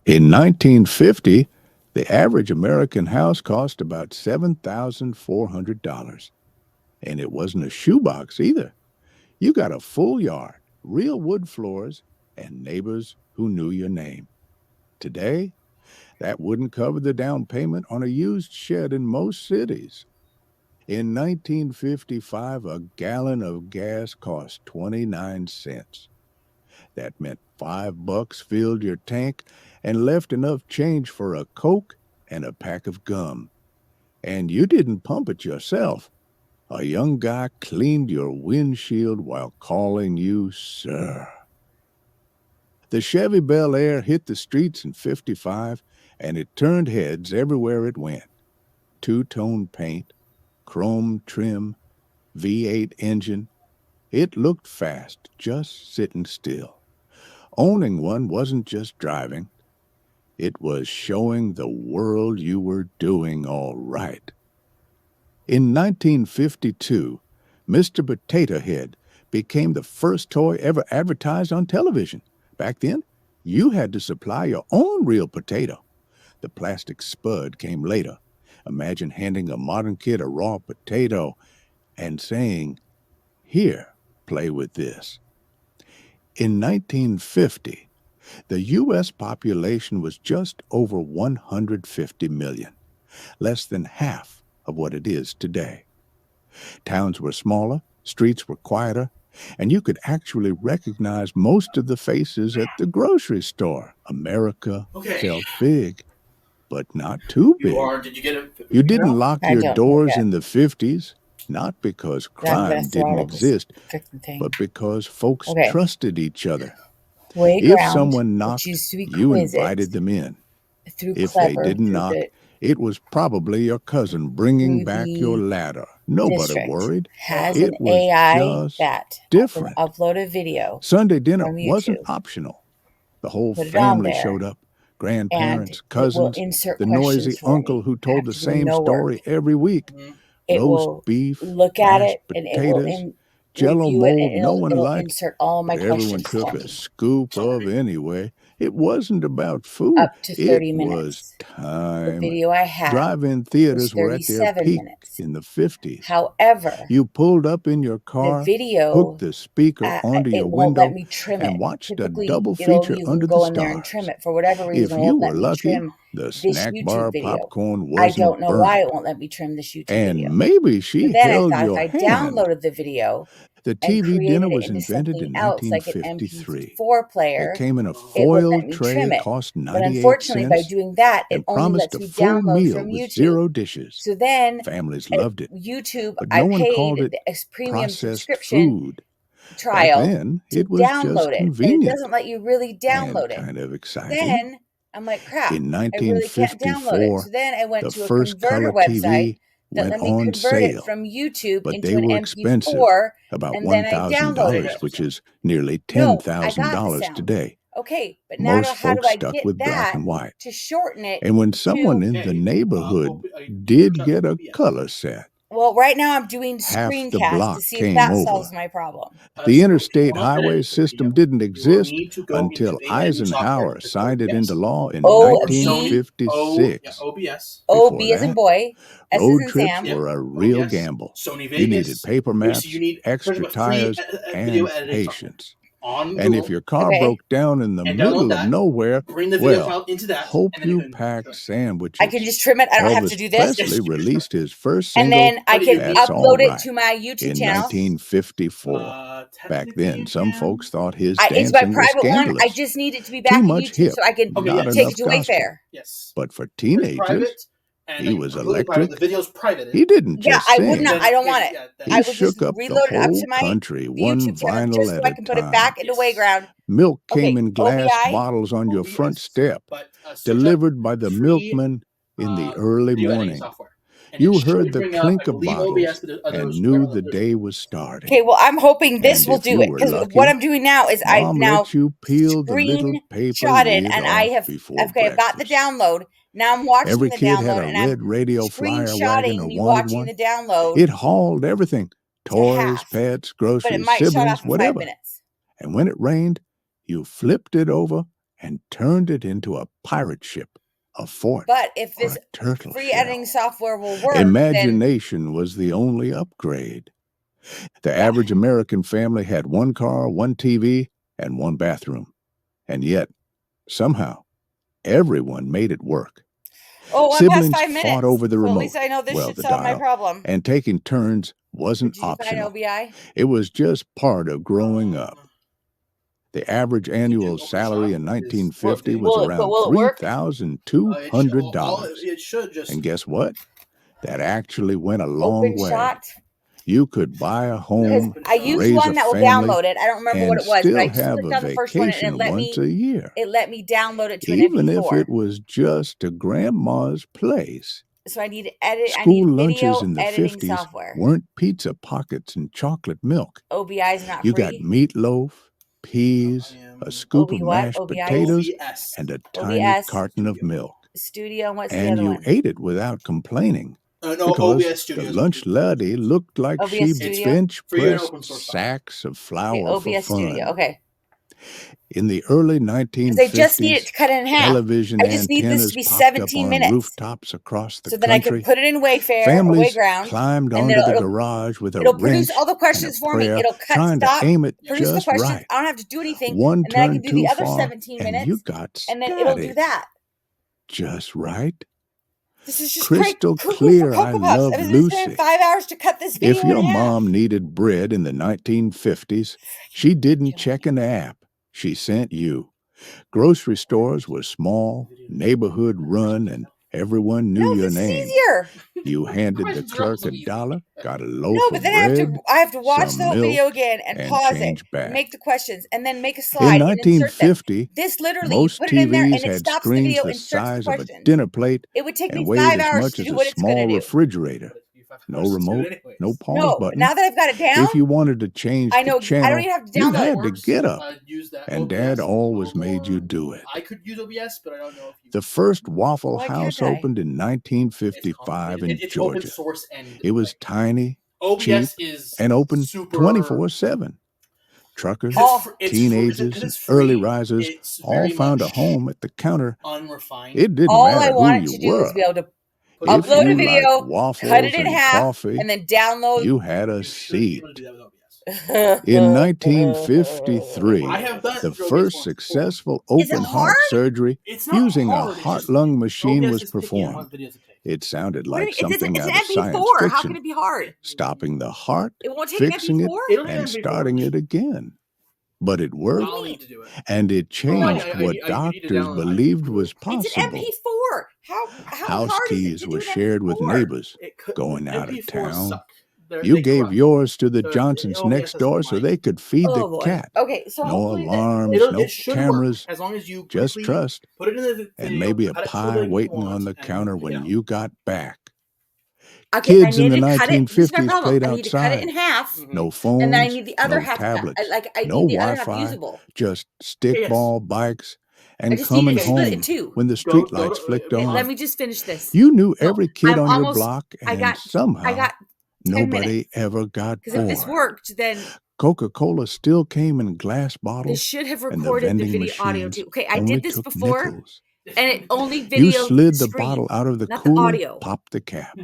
In 1950, the average American house cost about $7,400. And it wasn't a shoebox either. You got a full yard, real wood floors, and neighbors who knew your name. Today, that wouldn't cover the down payment on a used shed in most cities. In 1955, a gallon of gas cost 29 cents. That meant $5 filled your tank and left enough change for a Coke and a pack of gum. And you didn't pump it yourself. A young guy cleaned your windshield while calling you sir. The Chevy Bel Air hit the streets in 55, and it turned heads everywhere it went. Two-tone paint, chrome trim, V8 engine. It looked fast, just sitting still. Owning one wasn't just driving. It was showing the world you were doing all right. In 1952, Mr. Potato Head became the first toy ever advertised on television. Back then, you had to supply your own real potato. The plastic spud came later. Imagine handing a modern kid a raw potato and saying, "Here, play with this." In 1950, the U.S. population was just over 150 million, less than half of what it is today. Towns were smaller, streets were quieter, and you could actually recognize most of the faces at the grocery store. America felt big, but not too big. Did you get it? You didn't lock I your don't doors yet. in the 50s, not because Then I'm gonna crime didn't throttle this exist, freaking thing. but because folks Okay. trusted each other. If Playground, someone which knocked, used to be you Quizzes, invited them in. through If they Clever, didn't through knock, the it was probably your cousin bringing through back the your ladder. Nobody district worried. has It an was AI just that different. can upload a video Sunday dinner from wasn't YouTube, optional. The whole put it on family there, showed up. and Grandparents, it will cousins, insert the questions noisy for uncle me. who I told have the to do same no work. story every week. It Roast will beef, look at mashed it, and it will potatoes, Jello review it, mold and no one it'll liked, insert all of my but everyone questions took for a me. scoop of anyway. It wasn't about food. Up to 30 It was minutes. The time. video I had Drive-in was theaters were at their 37 peak minutes. in the 50s. However, You pulled up in your the car, video, hooked the speaker onto your it won't let window, me trim and it. watched a Typically, double you feature can under the go in there and trim stars. it. For whatever If reason, it you won't were let me lucky, trim the this snack bar YouTube video. popcorn I wasn't don't know why burnt. it won't let me trim this YouTube And video. maybe But she then I held thought if your I hand. downloaded the video The and TV created dinner it was into invented something in else, like an 1953. MP4 It player, came in a it would foil let me tray, trim it. cost But 98 unfortunately, by cents, doing that, it and only promised lets a me full download meal from with YouTube. 0 dishes. So then Families at loved it, YouTube, but I no one called paid it the premium processed subscription food. Back trial then, to it was just download it, and it convenient doesn't let you really and download it. kind of exciting. Then I'm like, crap, In I really can't download it. 1954, So then I went the to a first converter color website TV that went let me on convert it sale, from YouTube but into they an were expensive, MP4, about and then I downloaded $1,000, it. which is nearly No, I got the $10,000 sound. today. Okay, but now Most how do folks I stuck get with black that and white. to shorten it And when someone to? in the neighborhood did get a color set, Well, right now I'm doing half the screencast to block see if came that over. solves my problem. The interstate highway system didn't exist until Eisenhower signed it into law in OB, 1956. OB Before as in that, boy, S as road in trips Sam. were a real gamble. You needed paper maps, extra tires, and patience. And if your car Okay. broke down in the middle of nowhere, well, hope you packed sandwiches. I can just trim it. I don't have to Elvis do this. Presley released his first And single, then I can That's All upload it Right, to my YouTube in channel. 1954. Back then, some folks thought his It's my dancing was private one. scandalous. I just need it to be back Too on much YouTube hip, so I can not take enough it to gospel. Wayfair. But for teenagers, he was electric. He didn't Yeah, just I sing. would not. I don't want it. He I would shook just up the reload it up whole to my country, one YouTube channel vinyl just so at I a can put it time. back into Wayground. Milk came Okay, in glass OBI. bottles on your front step, delivered by the milkman in the early morning. You heard the clink of bottles and knew the day was starting. Okay, well, I'm hoping this And will if do you it, were because lucky, what I'm doing now is I've Mom now let you peel the little paper screenshotted, lid and I off have before I've got the breakfast. download. Now I'm watching Every the kid had download, a and I'm red radio flyer wagon screenshotting or me wanted watching one. the download It hauled everything, to toys, half, pets, but it groceries, might shut siblings, off in 5 whatever. minutes. And when it rained, you flipped it over and turned it into a pirate ship, a fort, But if or this a turtle free editing shell. software will work, then Imagination was the only upgrade. The yeah. average American family had one car, one TV, and one bathroom. And yet, somehow, everyone made it work. Oh, I'm past Siblings 5 fought minutes. over the So at remote, least I know this well, should the solve my dial, problem. and taking turns wasn't Did you find optional. OBI? It was just part of growing up. The average annual salary in 1950 was around will it work? $3,200. It should just. And guess what? That actually went a Open long way. shot. You could buy a Because home, I used raise one a that will family, download it. I don't remember what and it was, but I still just have clicked a on the first one and vacation it let once me a year. download it to an Even if MP4. it was just to grandma's place. So I need to edit. I School need lunches video in the editing 50s software. weren't pizza pockets and chocolate milk. OBI is not You got free. meatloaf, peas, a scoop of OB what? mashed OBI? potatoes, OBS. and a tiny OBS. carton of milk. Studio. And what's the And other you one? ate it without complaining. No, Because OBS Studio. the lunch lady looked like OBS she Studio? bench Free and pressed open source sacks of Okay, flour for OBS Studio. fun. Okay. In the early Because I just need it 1950s, to cut it in half. television I just need this antennas to be popped up 17 on minutes. rooftops across the So then I can country. put it in Wayfair or Families Wayground. climbed and onto the it'll- garage with a It'll produce wrench all the and a questions for me. prayer, It'll cut, trying stop, to aim it produce the just questions. right. I don't have to do anything. One And then I can turned do too the other far, 17 and minutes. you got And then it'll do static. that. Just right. This is just Crystal cuckoo clear, for I Cocoa Puffs. love I was going to spend Lucy. 5 hours to cut this video If your in half. mom needed bread in the 1950s, she didn't check an app. She sent you. Grocery stores were small, neighborhood run, and everyone knew No, your this is name. easier. You handed the Questions are clerk also a easy. dollar, got a No, loaf but of then bread, I have to watch the some whole video milk, again and and pause it change and back. make the questions and then make a In slide and insert them. 1950, This literally, you most put it in there TVs and it had stops the screens video, the inserts the size of a questions. dinner plate It would take and me weighed 5 as hours much to as do a what it's going small to do. refrigerator. No remote, no pause No, button. now that I've got it down, If you wanted to change I the know I don't channel, even have to you download had it. to get up, Use that and OBS Dad a always little made you more. do it. I could use OBS, but I don't know if you. The first Waffle Why House can't I? opened in It's 1955 in complicated. It's open Georgia. source and It was like, tiny, OBS cheap, is and open super 24/7. Truckers, it's teenagers, free, and early free, risers it's all very found a much home at the counter. unrefined. It didn't All I matter who wanted you to do was were. be able to Put it in If upload a you video, liked cut it waffles in and half, coffee, and then download. you had a You should be seat. able to do that with OBS. In 1953, I have done it the through OBS first once successful Is it open heart hard? surgery It's not using hard. a It's just heart-lung machine OBS was is picky on what performed. videos it takes. It sounded What do you like mean? something It's out an of science MP4. How can fiction, it be hard? stopping the heart, It won't take an fixing it, MP4? It'll take and MP4. starting it again. But it worked, I'll need to do it. and it changed I what need to doctors download it. believed was It's an possible. MP4. How House hard is it keys to do were an shared with MP4? neighbors It could, going out of MP4s town. suck. You They gave corrupt. yours to the The Johnsons OBS next doesn't door so like- they could feed Oh the boy. cat. Okay, so No hopefully alarms, It'll, no it should cameras, work as long as you just quickly trust, put it in the video, and maybe a cut it to the pie length you waiting want, on the and counter pick it when out. you got back. okay, I Kids in need the to cut it. This is my 1950s problem. played I need to cut it outside. in half, Mhm. No and phones, then I need the other no half. tablets, I no need the other half Wi-Fi, usable. just Yes. stickball bikes, I and just need coming to split it in home two. when the Go streetlights to- flicked Okay, on. let me just finish this. You knew No, every kid I'm on your almost- block, I and got somehow 10 nobody minutes. ever got Because if this bored. worked, then Coca-Cola still came in glass this bottles, should have and the recorded the vending video audio machines too. Okay, I only did this took before, nickels. and it only You videoed slid the the bottle screen, out of the not the cooler, audio. popped the cap,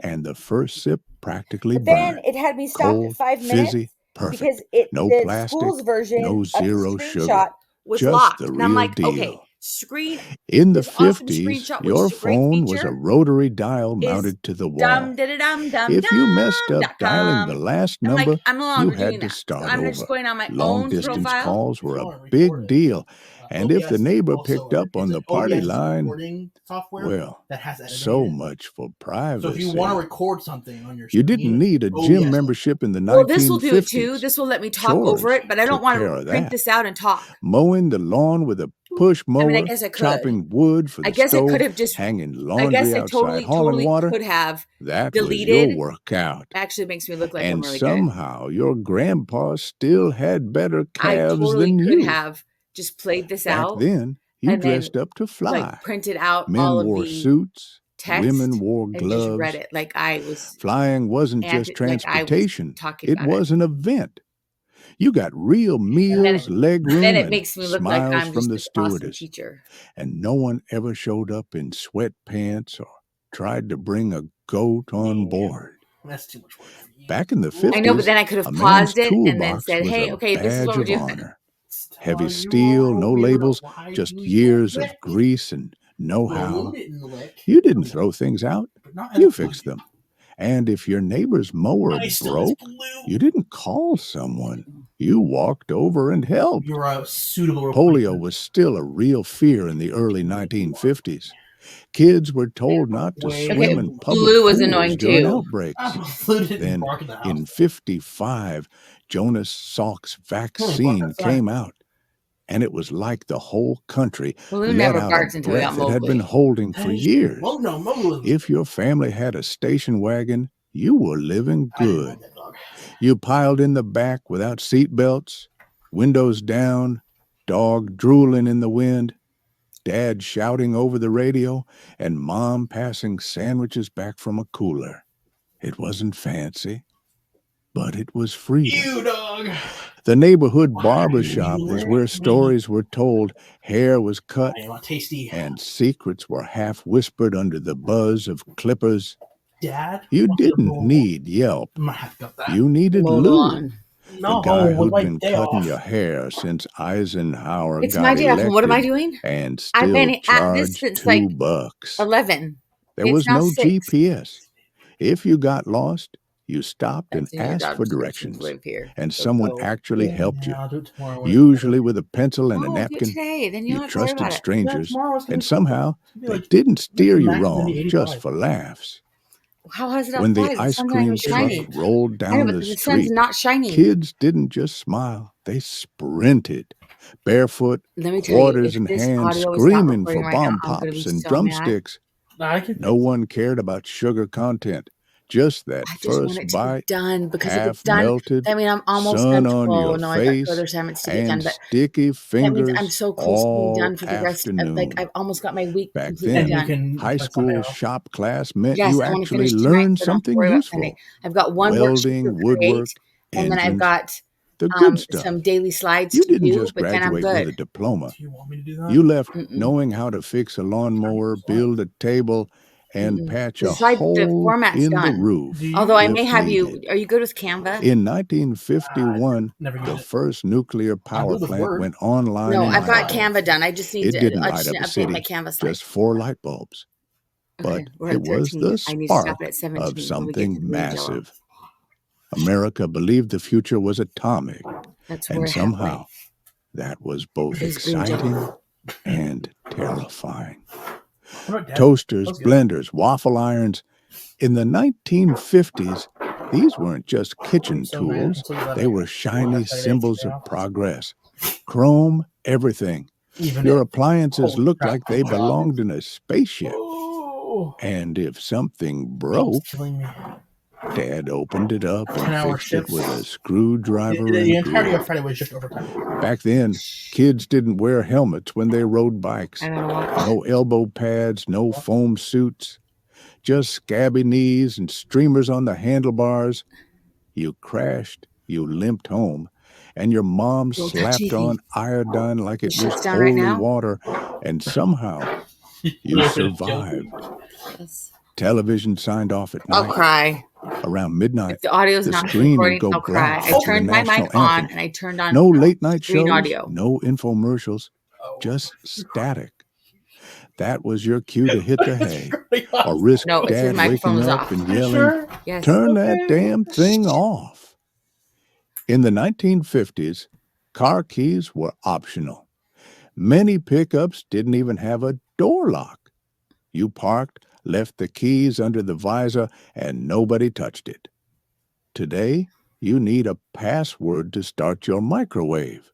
and the first sip practically But then burned. it had me stop at Cold, 5 minutes fizzy, perfect. because No the plastic, school's version no of the zero sugar. screenshot was Just locked. the And I'm real like, okay, deal. screen In the this awesome 50s, screenshot, which your is a great phone was a feature, rotary dial is mounted to the dum wall. da da dum dum If you messed up dialing the dum. last I'm number, like, I'm no you longer doing had to that. So start I'm over. just going on my Long own distance profile. calls were You a wanna big record it. deal. And if the OBS neighbor also picked up on is the an party OBS line, recording software well, that has editing so in it. much for So if privacy. you want to record something on your You screen, didn't need a OBS gym will- membership in the Well, this will do it 1950s. too. This will let me talk over Chores it, but I don't took want care to of print that. this out and talk. Mowing the lawn with a push mower, I mean, I guess I could. chopping wood for I the guess I could stove, have just. hanging I laundry guess I outside, hauling totally water. could have. That was your deleted. workout. Actually, makes me look like I'm And really good. somehow your grandpa still had better I calves totally than could you. have just played this Back out then, you and then dressed up to fly. like printed out Men all of wore the suits, text women wore and just read gloves. it like I was Flying wasn't just like I was transportation, talking it about was an event. You got real meals, leg room, Then it and makes me look like smiles I'm from just the this awesome stewardess. teacher. And no one ever showed up in sweatpants or tried to bring a goat on Man, board. That's too much work for you. Back in the I know, but 50s, then I could have a man's paused it and then toolbox said, was "Hey, a okay, this is what badge we're of doing." honor. Still, Heavy you steel, are a no weirdo. labels, Why just do you years of lick? grease and Well, know-how. you didn't lick. You didn't throw things out, But not you as fixed blue. them. And if your neighbor's mower I still as broke, blue. you didn't call someone. You walked over and helped. You're a suitable Polio replacement. was still a real fear in the early 1950s. Kids were told not to Way swim Okay, in public blue was pools annoying during too. outbreaks. Blue didn't Then, bark in the house. in 55, Jonas Salk's barked vaccine outside. came out, and it was like the whole country Blue let never out a barks until we got breath it had been Mowgli. holding for Hey, years. Well, no, Mowgli was If your family had a station wagon, you were living I didn't good. love that dog. You piled in the back without seat belts, windows down, dog drooling in the wind, dad shouting over the radio, and mom passing sandwiches back from a cooler. It wasn't fancy, but it was freedom. You dog. The neighborhood Why barber you shop was lick where me? stories were told, hair was cut, I am a tasty and secrets were half whispered under the buzz of clippers. dad. You wants to didn't roll. need Yelp. I might have to cut that. You needed Mow the Lou, lawn. the No, guy with who'd my been day cutting off. your hair since Eisenhower It's got my day off, and what am I elected doing? and I've still been at this charged since like $2. 11. There It's was now no 6. GPS. If you got lost, you stopped and That's in your asked job for description to directions, live here. and So someone go. actually Yeah, helped you, I'll do it tomorrow. usually with a pencil and a No, do it napkin. today. Then you You don't have to worry about trusted it. strangers, tomorrow it's gonna and be somehow be they like didn't steer you max gonna wrong be just 85. for laughs. How has it When the outside? The ice sun's not even cream truck shining. rolled I know, down but the the sun's street, not shining. kids didn't just smile, they sprinted, barefoot, Let me tell you, quarters if in this hand, audio is not screaming recording for right now, bomb I'm gonna be pops and so mad. drumsticks. I can No one cared about sugar content, just that I just want first it to be bite, done because if it's half done, melted, that means I'm almost sun done. on Oh your no, I got 2 face, other assignments to get done, and but sticky that means I'm fingers so close to being all done for the rest of like afternoon. I've almost got my week Back completely and then, you done. can high like Sunday school off. shop class meant Yes, you I want to actually finish tonight learned so I don't have to something worry about useful. Sunday. I've got one worksheet Welding, to woodwork, create, and then I've engines, got the good stuff. some daily slides You to didn't do, just but then I'm graduate with a good. diploma. Do you want me to do that? You left Mm-mm. knowing how to fix a lawnmower, build a table, and Mm-mm. patch The a slide, the hole format's in the done. roof Do you? Although I if may have you. needed. Are you good with Canva? In 1951, Never the use it. first nuclear power good with plant Word. went online No, in I've got Idaho. Canva done. I just need It to. didn't I light just up need a to update my city, Canva slide. just 4 light bulbs. Okay, But we're it at was 13. the I need to stop spark it at 17 of when we get something to green Jello. massive. America believed the future was atomic, That's and we're somehow halfway. that was both Is green exciting Jello. and terrifying. What about Dad? Toasters, That's good. blenders, waffle irons. In the 1950s, these weren't just kitchen So mad tools, until you let they me were work shiny that Saturday, symbols today of off. progress. Chrome, everything. Even Your if appliances holy looked crap, like they my job belonged is- in a spaceship. Oh, And if something almost broke, killing me. Dad opened it up and 10-hour fixed it shifts. with a screwdriver The and entirety glue. of Friday was just overtime. Back then, kids didn't wear helmets when they rode bikes. I don't know what. No elbow pads, no foam suits, just scabby knees and streamers on the handlebars. You crashed, you limped home, and your mom Don't touch slapped anything. on iodine like it It was shuts down right holy now? water, and somehow you survived. Yes. Television signed off at I'll night. cry. Around midnight, If the audio's the not screen would recording, go I'll cry. black I for the turned my national mic on anthem. and I turned on No late-night green shows, audio. no infomercials, just static. That was your cue to hit the hay or risk No, it's his Dad microphone waking was up off. and You yelling, sure? Yes. "Turn that Okay. damn thing off." In the 1950s, car keys were optional. Many pickups didn't even have a door lock. You parked, left the keys under the visor, and nobody touched it. Today, you need a password to start your microwave.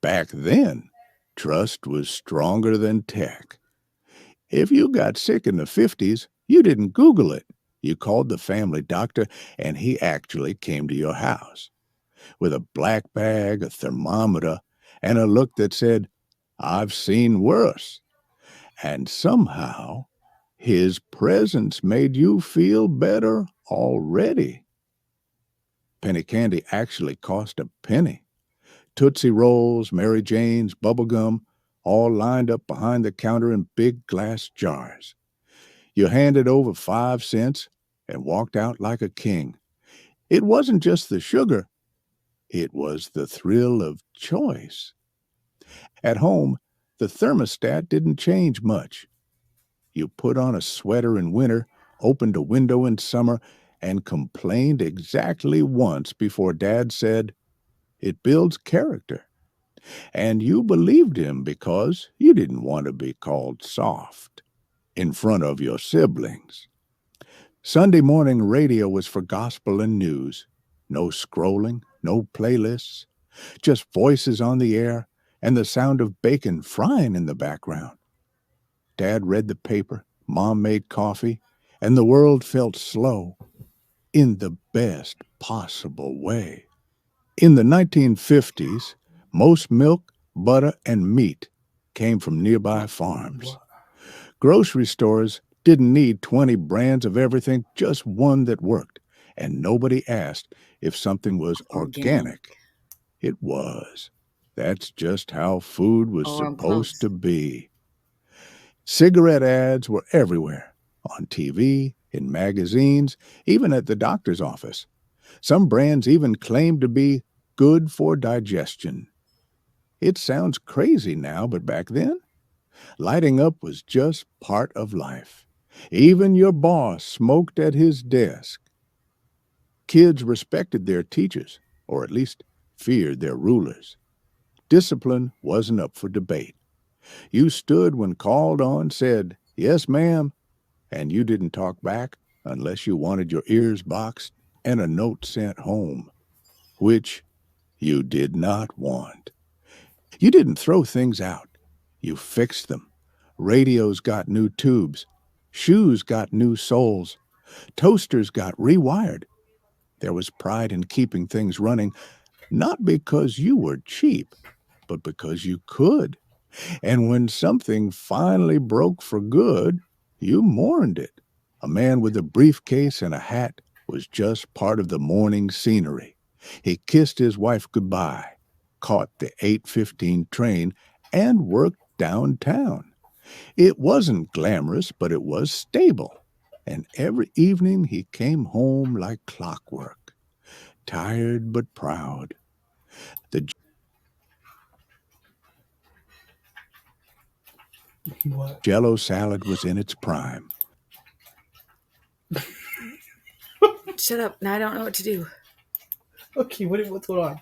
Back then, trust was stronger than tech. If you got sick in the 50s, you didn't Google it. You called the family doctor, and he actually came to your house with a black bag, a thermometer, and a look that said, "I've seen worse." And somehow, his presence made you feel better already. Penny candy actually cost a penny Tootsie Rolls, Mary Jane's, bubble gum, all lined up behind the counter in big glass jars. You handed over 5 cents and walked out like a king. It wasn't just the sugar, it was the thrill of choice. At home, the thermostat didn't change much. You put on a sweater in winter, opened a window in summer, and complained exactly once before Dad said, "It builds character." And you believed him because you didn't want to be called soft in front of your siblings. Sunday morning radio was for gospel and news. No scrolling, no playlists, just voices on the air and the sound of bacon frying in the background. Dad read the paper, Mom made coffee, and the world felt slow in the best possible way. In the 1950s, most milk, butter, and meat came from nearby farms. Grocery stores didn't need 20 brands of everything, just one that worked. And nobody asked if something was organic. It was. That's just how food was supposed to be. Cigarette ads were everywhere, on TV, in magazines, even at the doctor's office. Some brands even claimed to be good for digestion. It sounds crazy now, but back then, lighting up was just part of life. Even your boss smoked at his desk. Kids respected their teachers, or at least feared their rulers. Discipline wasn't up for debate. You stood when called on, said, "Yes, ma'am," and you didn't talk back unless you wanted your ears boxed and a note sent home, which you did not want. You didn't throw things out. You fixed them. Radios got new tubes. Shoes got new soles. Toasters got rewired. There was pride in keeping things running, not because you were cheap, but because you could. And when something finally broke for good, you mourned it. A man with a briefcase and a hat was just part of the morning scenery. He kissed his wife goodbye, caught the 8:15 train, and worked downtown. It wasn't glamorous, but it was stable. And every evening he came home like clockwork, tired but proud. The What? Jell-O salad was in its prime. Shut up. Now I don't know what to do. Okay, what's going on?